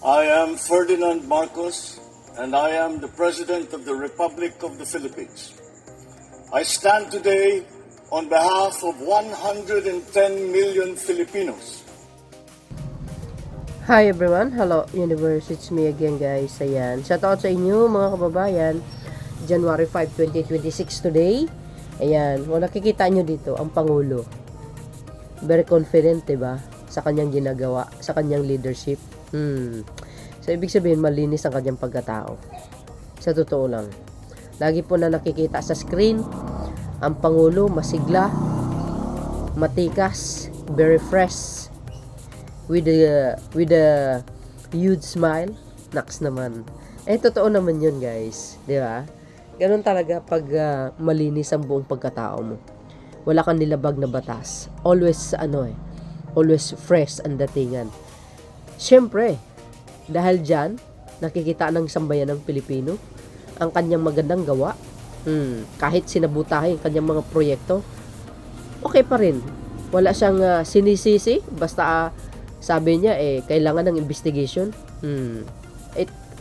I am Ferdinand Marcos, and I am the President of the Republic of the Philippines. I stand today on behalf of 110 million Filipinos. Hi everyone, hello universe, it's me again guys. Ayan, shoutout sa inyo mga kababayan. January 5, 2026 today. Ayan, nakikita nyo dito ang Pangulo. Very confident, diba? Sa kanyang ginagawa, sa kanyang leadership. So, ibig sabihin, malinis ang kanyang pagkatao. Sa totoo lang. Lagi po na nakikita sa screen, ang Pangulo, masigla, matikas, very fresh, with a huge smile. Naks naman. Totoo naman yun, guys. Di ba? Ganun talaga pag malinis ang buong pagkatao mo. Wala kang nilabag na batas. Always, always fresh ang datingan. Siyempre, dahil dyan, nakikita ng sambayan ng Pilipino ang kanyang magandang gawa. Kahit sinabutahin ang kanyang mga proyekto, okay pa rin. Wala siyang sinisisi, basta sabi niya, kailangan ng investigation.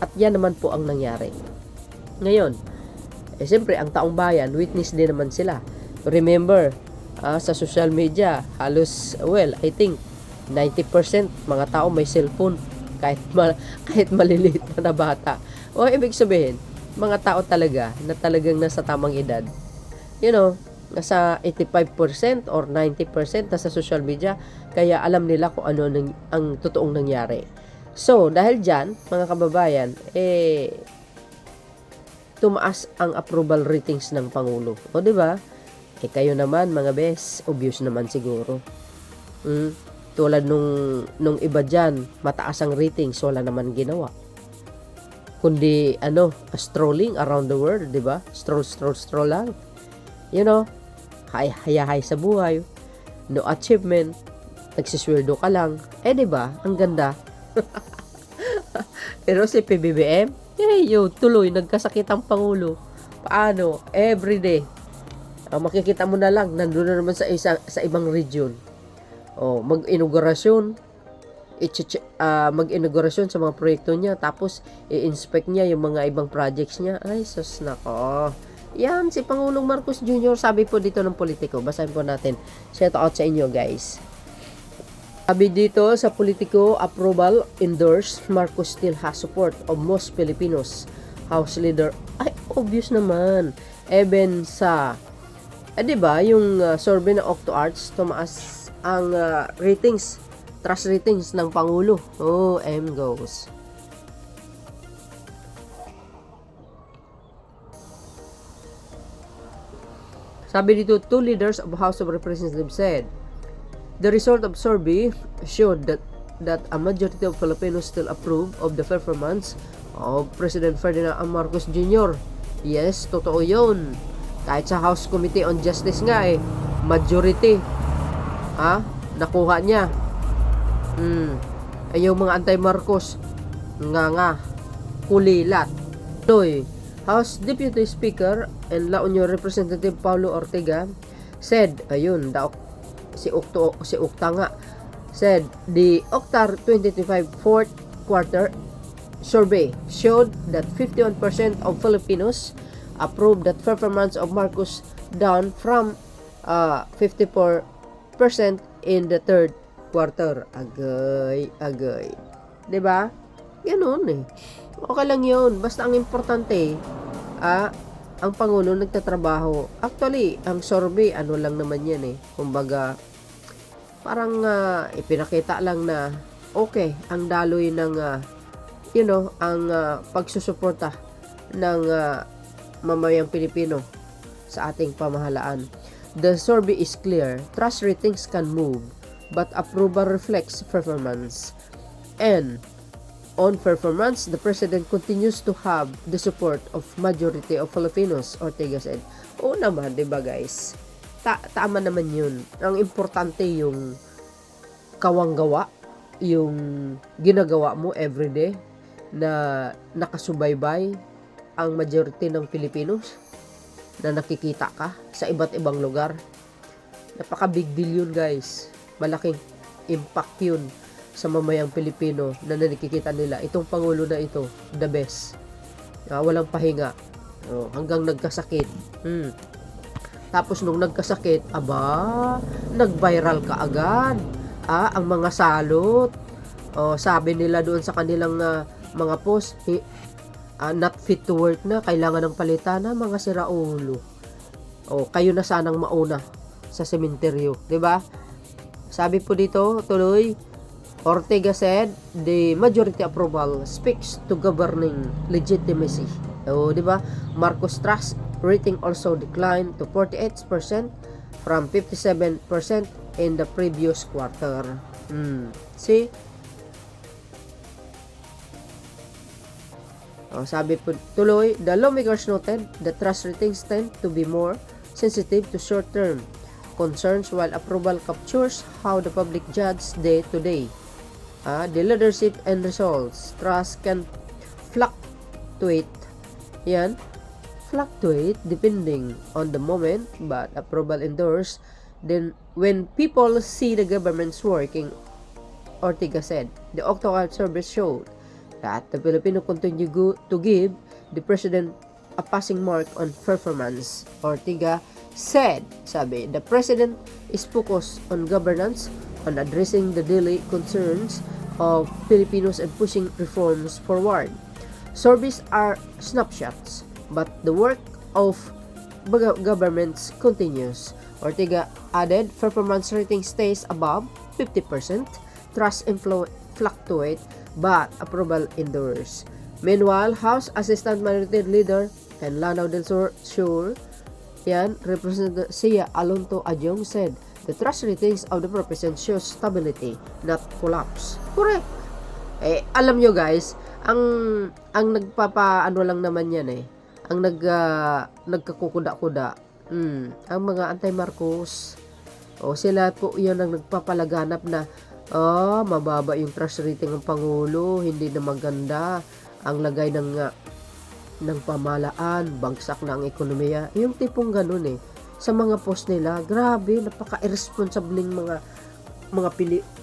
At yan naman po ang nangyari. Ngayon, siyempre, ang taong bayan, witness din naman sila. Remember, sa social media, halos, I think, 90% mga tao may cellphone. Kahit maliliit na bata. O, ibig sabihin, mga tao talaga, na talagang nasa tamang edad. Nasa 85% or 90% nasa social media, kaya alam nila kung ano ang totoong nangyari. So, dahil dyan, mga kababayan, tumaas ang approval ratings ng Pangulo. O, diba? Kayo naman, mga bes, obvious naman siguro. Tulad nung iba dyan, mataas ang ratings, wala naman ginawa. Kundi, strolling around the world, diba? Stroll lang. Hay sa buhay. No achievement. Nagsisweldo ka lang. Diba? Ang ganda. Pero si PBBM, tuloy, nagkasakit ang Pangulo. Paano? Everyday. Makikita mo na lang, nandun na naman sa ibang region. Mag-inaugurasyon. Mag-inaugurasyon sa mga proyekto niya. Tapos, i-inspect niya yung mga ibang projects niya. Ay, sus, nako. Yan, si Pangulong Marcos Jr. Sabi po dito ng Politico. Basahin po natin. Shout out sa inyo, guys. Sabi dito sa Politico, approval endorsed, Marcos still has support of most Filipinos. House leader, obvious naman. Even sa, diba, yung survey ng OctoArts, tumaas ang ratings, trust ratings ng Pangulo. M goes. Sabi dito, two leaders of House of Representatives said, the result of survey showed that a majority of Filipinos still approve of the performance of President Ferdinand Marcos Jr. Yes, totoo yun. Kahit sa House Committee on Justice nga majority. Nakuha niya. Yung mga anti-Marcos, kulilat. House Deputy Speaker and La Union Representative Paulo Ortega said, si Okta nga, said, the Octar 2025 fourth quarter survey showed that 51% of Filipinos approved that performance of Marcos, down from 54% in the third quarter. Agay. Diba? Ganun Okay lang yun. Basta ang importante, ang Pangulo nagtatrabaho. Actually, ang survey, lang naman yan Kumbaga, parang ipinakita lang na okay, ang daloy ng, ang pagsusuporta ng mamayang Pilipino sa ating pamahalaan. The survey is clear. Trust ratings can move, but approval reflects performance. And on performance, the President continues to have the support of majority of Filipinos, Ortega said. Oo naman, diba guys? Tama naman yun. Ang importante yung kawanggawa, yung ginagawa mo everyday na nakasubaybay ang majority ng Filipinos na nakikita ka sa iba't ibang lugar. Napaka big deal yun guys. Malaking impact yun sa mamayang Pilipino na nakikita nila itong Pangulo na ito, the best. Walang pahinga. Hanggang nagkasakit. Tapos nung nagkasakit, nag-viral ka agad. Ang mga salot. Sabi nila doon sa kanilang mga post, not fit to work na, kailangan ng palitan na, mga siraulo. Kayo na sanang mauna sa sementeryo, 'di ba? Sabi po dito, tuloy, Ortega said, the majority approval speaks to governing legitimacy. 'Di ba? Marcos trust rating also declined to 48% from 57% in the previous quarter. See? Sabi po tuloy, the lawmakers noted the trust ratings tend to be more sensitive to short-term concerns while approval captures how the public judges day-to-day. The leadership and results. Trust can fluctuate. Fluctuate depending on the moment, but approval endures then when people see the government's working, Ortega said. The October service showed that the Filipino continue to give the president a passing mark on performance. Ortega said, the president is focused on governance, on addressing the daily concerns of Filipinos and pushing reforms forward. Surveys are snapshots, but the work of governments continues. Ortega added, performance rating stays above 50%, trust fluctuate, but approval endures. Meanwhile, House Assistant Minority Leader and Lanao del Sur, Representative Sia Alonto Adjong said, the trust ratings of the president shows stability, not collapse. Correct. Alam nyo guys, ang nagpapaano lang naman yan ang nagkakukuda-kuda, ang mga anti-Marcos, sila po yun ang nagpapalaganap na mababa yung trust rating ng Pangulo, hindi na maganda ang lagay ng pamahalaan, bagsak na ang ekonomiya. Yung tipong ganun sa mga post nila, grabe, napaka-irresponsableng mga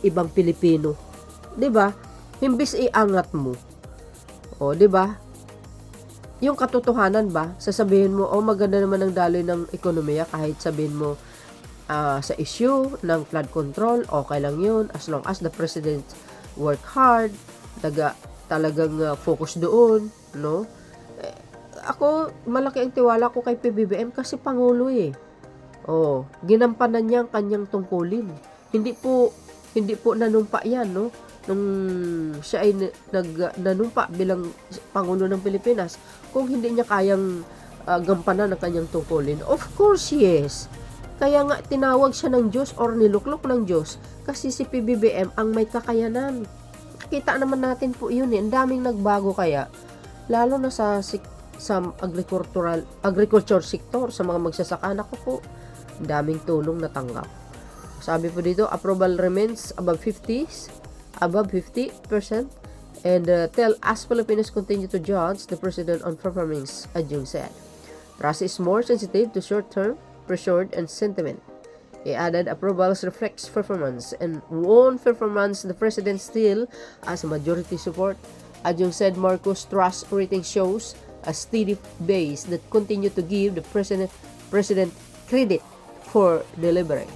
ibang Pilipino. 'Di ba? Imbis iangat mo. 'Di ba? Yung katotohanan ba, sasabihin mo, maganda naman ang daloy ng ekonomiya, kahit sabihin mo sa issue ng flood control, okay lang yun, as long as the president work hard, talagang focus doon, no? Ako, malaki ang tiwala ko kay PBBM kasi Pangulo ginampanan niya ang kanyang tungkulin. Hindi po nanumpa yan, no? Nung siya ay nanumpa bilang Pangulo ng Pilipinas, kung hindi niya kayang gampanan ang kanyang tungkulin, of course, yes. Kaya nga tinawag siya ng Diyos or niluklok ng Diyos kasi si PBBM ang may kakayanan. Kita naman natin po yun Ang daming nagbago kaya, lalo na sa agriculture sector, sa mga magsasaka, ko po, daming tulong natanggap. Sabi po dito, approval remains above 50% and tell as Filipinos continue to judge the president on performance, Adjong said. Trust is more sensitive to short-term pressured and sentiment. He added, approvals reflects performance and on performance the president still has majority support. Adjong said Marcos trust rating shows a steady base that continue to give the president credit for delivering.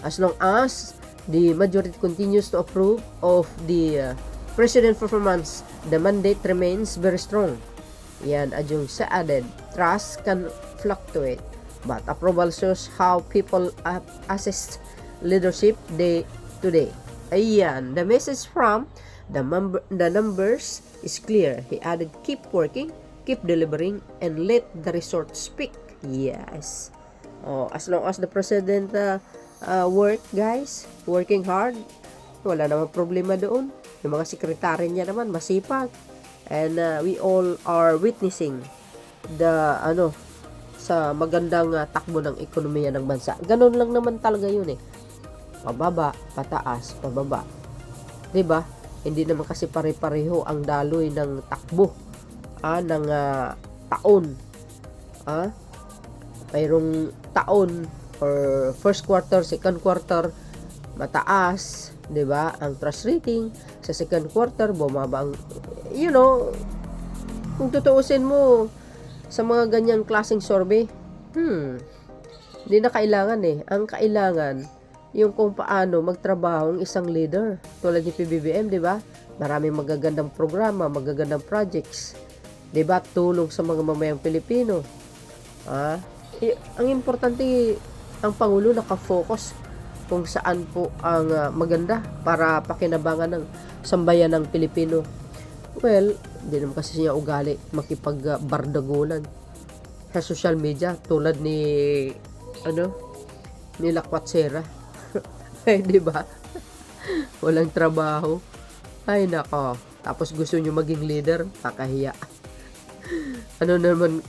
As long as the majority continues to approve of the president performance, the mandate remains very strong. Adjong sa added, trust can fluctuate, but approval shows how people assess leadership day to day. The message from the numbers is clear. He added, keep working, keep delivering, and let the result speak. Yes. As long as the president work, guys, working hard, wala namang problema doon. Yung mga sekretary niya naman, masipag. And we all are witnessing sa magandang takbo ng ekonomiya ng bansa. Ganun lang naman talaga yun Pababa, pataas, pababa. 'Di ba? Hindi naman kasi pare-pareho ang daloy ng takbo ng taon. Mayroong taon or first quarter, second quarter, mataas, 'di ba? Ang trust rating sa second quarter bumaba ang kung tutuusin mo sa mga ganyang klaseng survey, hindi na kailangan Ang kailangan yung kung paano magtrabaho ang isang leader tulad ni PBBM, 'di ba? Maraming magagandang programa, magagandang projects, 'di ba? Tulong sa mga mamayang Pilipino. Ang importante ang Pangulo nakafocus kung saan po ang maganda para pakinabangan ng sambayan ng Pilipino. Well, hindi naman kasi siya ugali makipagbardagulan sa social media tulad ni Lakwatsera. Ay, di ba? Walang trabaho. Ay, nako. Tapos gusto nyo maging leader, kakahiya. Ano naman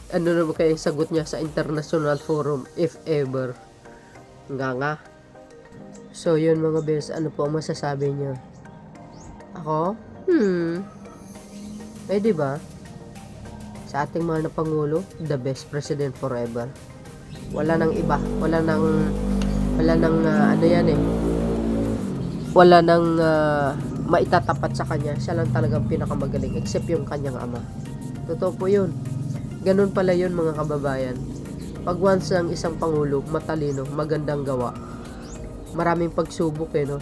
kaya yung sagot niya sa international forum, if ever? Nga. So, yun mga bes, ano po ang masasabi niyo? Ako? Di ba? Sa ating mahal na Pangulo, the best president forever. Wala nang iba. Wala nang wala nang maitatapat sa kanya. Siya lang talagang pinakamagaling, except yung kanyang ama. Totoo po yun. Ganun pala yun mga kababayan. Pag once ang isang Pangulo, matalino, magandang gawa, maraming pagsubok no?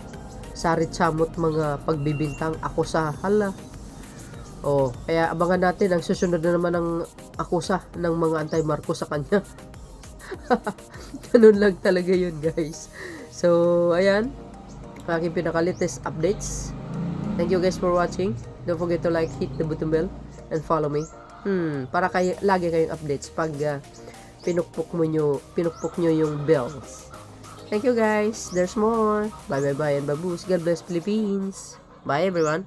Sarit-samot mga pagbibintang, akusa, hala. Kaya abangan natin ang susunod na naman ng akusa ng mga anti-Marcos sa kanya. Ganun lang talaga yun, guys. So, ayan. Aking pinaka-latest updates. Thank you guys for watching. Don't forget to like, hit the button bell, and follow me. Para lagi kayong updates pag pinukpok nyo yung bells. Thank you guys. There's more. Bye and babush. God bless Philippines. Bye everyone.